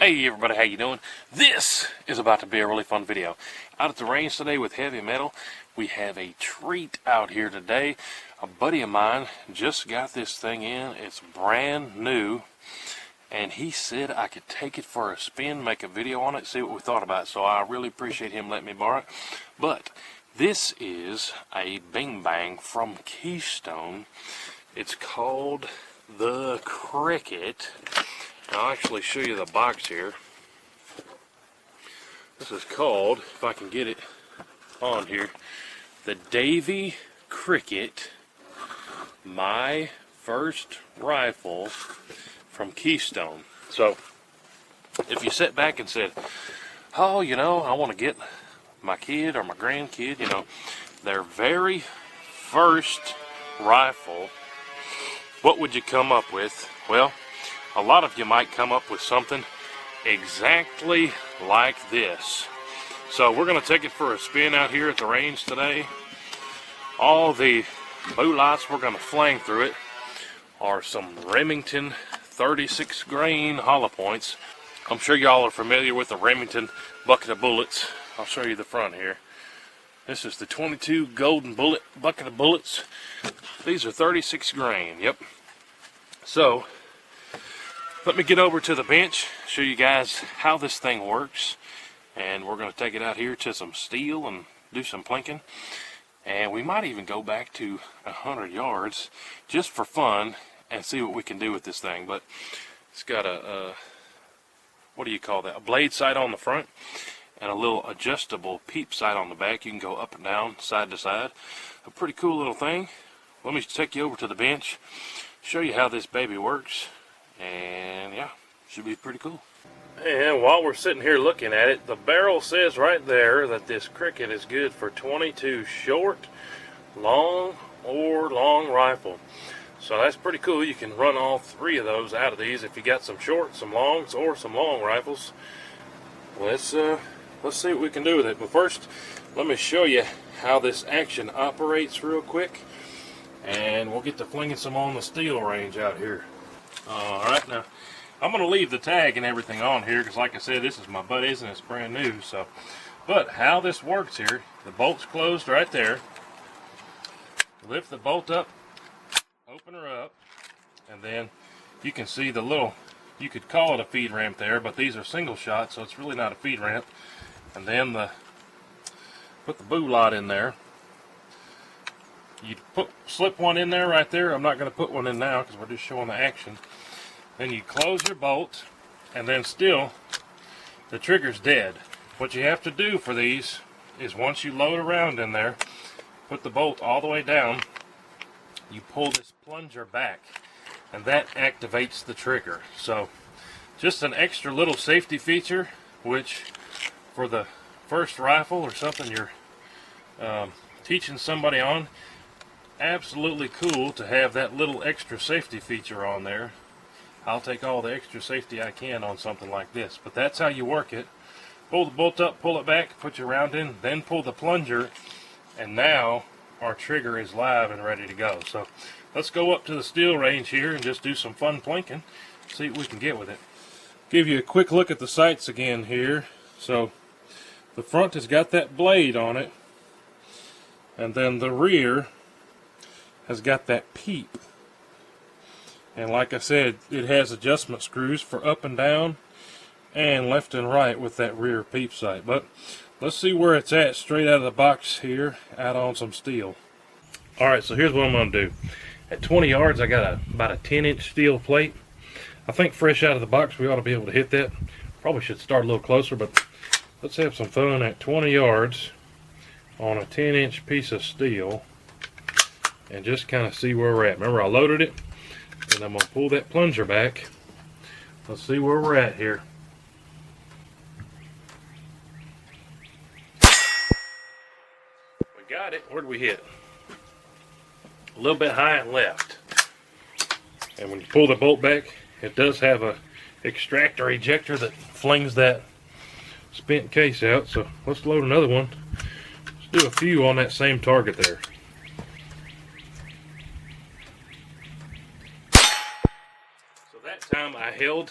Hey everybody, how you doing? This is about to be a really fun video. Out at the range today with heavy metal, we have a treat out here today. A buddy of mine just got this thing in. It's brand new, and he said I could take it for a spin, make a video on it, see what we thought about it. So I really appreciate him letting me borrow it. But this is a Bing Bang from Keystone. It's called the Crickett. I'll actually show you the box here. This is called, if I can get it on here, the Davy Crickett, my first rifle from Keystone. So, if you sat back and said, oh, you know, I want to get my kid or my grandkid, you know, their very first rifle, what would you come up with? Well, a lot of you might come up with something exactly like this. So we're going to take it for a spin out here at the range today. All the blue lights we're going to flang through it are some Remington 36 grain hollow points. I'm sure y'all are familiar with the Remington bucket of bullets. I'll show you the front here. This is the 22 golden bullet bucket of bullets. These are 36 grain. Yep. So let me get over to the bench, show you guys how this thing works, and we're going to take it out here to some steel and do some plinking, and we might even go back to 100 yards just for fun and see what we can do with this thing. But it's got a what do you call that, a blade sight on the front and a little adjustable peep sight on the back. You can go up and down, side to side. A pretty cool little thing. Let me take you over to the bench, show you how this baby works. And yeah, should be pretty cool. And while we're sitting here looking at it, the barrel says right there that this Crickett is good for 22 short, long, or long rifle. So that's pretty cool. You can run all three of those out of these if you got some short, some longs, or some long rifles. Let's see what we can do with it. But first, let me show you how this action operates real quick, and we'll get to flinging some on the steel range out here. Alright, now I'm going to leave the tag and everything on here because, like I said, this is my buddy's and it's brand new. So, but how this works here, the bolt's closed right there. Lift the bolt up, open her up, and then you can see the little, you could call it a feed ramp there, but these are single shot, so it's really not a feed ramp. And then put the boot lot in there. You slip one in there right there. I'm not going to put one in now because we're just showing the action. Then you close your bolt, and then still the trigger's dead. What you have to do for these is once you load around in there, put the bolt all the way down, you pull this plunger back, and that activates the trigger. So just an extra little safety feature, which for the first rifle or something you're teaching somebody on, absolutely cool to have that little extra safety feature on there. I'll take all the extra safety I can on something like this, but that's how you work it. Pull the bolt up, pull it back, put your round in, then pull the plunger, and now our trigger is live and ready to go. So let's go up to the steel range here and just do some fun plinking, see what we can get with it. Give you a quick look at the sights again here. So the front has got that blade on it, and then the rear has got that peep. And like I said, it has adjustment screws for up and down and left and right with that rear peep sight. But let's see where it's at straight out of the box here, out on some steel. Alright, so here's what I'm going to do. At 20 yards I got about a 10-inch steel plate. I think fresh out of the box we ought to be able to hit that. Probably should start a little closer, but let's have some fun at 20 yards on a 10-inch piece of steel and just kind of see where we're at. Remember, I loaded it, and I'm going to pull that plunger back. Let's see where we're at here. We got it. Where did we hit? A little bit high and left. And when you pull the bolt back, it does have a extractor ejector that flings that spent case out. So let's load another one. Let's do a few on that same target there. So that time I held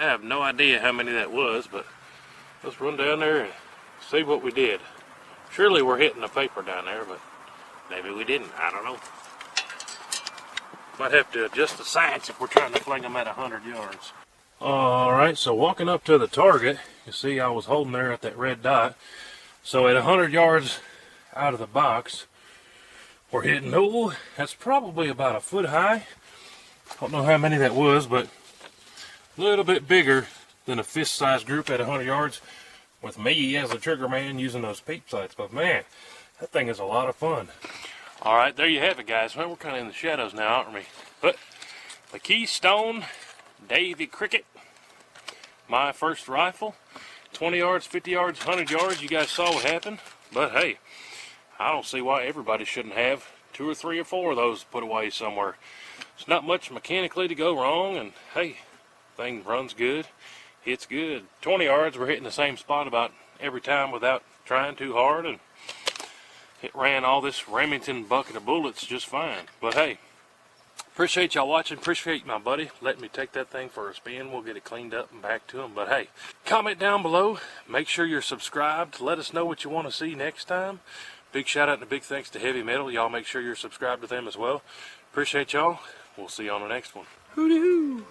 I have no idea how many that was, but let's run down there and see what we did. Surely we're hitting the paper down there, but maybe we didn't. I don't know. Might have to adjust the sights if we're trying to fling them at 100 yards. Alright, so walking up to the target, you see I was holding there at that red dot. So at 100 yards out of the box, we're hitting, oh, that's probably about a foot high. Don't know how many that was, but a little bit bigger than a fist-sized group at 100 yards with me as a trigger man using those peep sights. But man, that thing is a lot of fun. Alright, there you have it, guys. Well, we're kind of in the shadows now, aren't we? But the Keystone Davy Crickett, my first rifle, 20 yards, 50 yards, 100 yards. You guys saw what happened. But hey, I don't see why everybody shouldn't have 2 or 3 or 4 of those put away somewhere. It's not much mechanically to go wrong, and hey, thing runs good, hits good. 20 yards, we're hitting the same spot about every time without trying too hard, and it ran all this Remington bucket of bullets just fine. But hey, appreciate y'all watching. Appreciate my buddy letting me take that thing for a spin. We'll get it cleaned up and back to him. But hey, comment down below. Make sure you're subscribed. Let us know what you want to see next time. Big shout out and a big thanks to Heavy Metal. Y'all make sure you're subscribed to them as well. Appreciate y'all. We'll see you on the next one. Hooty hoo!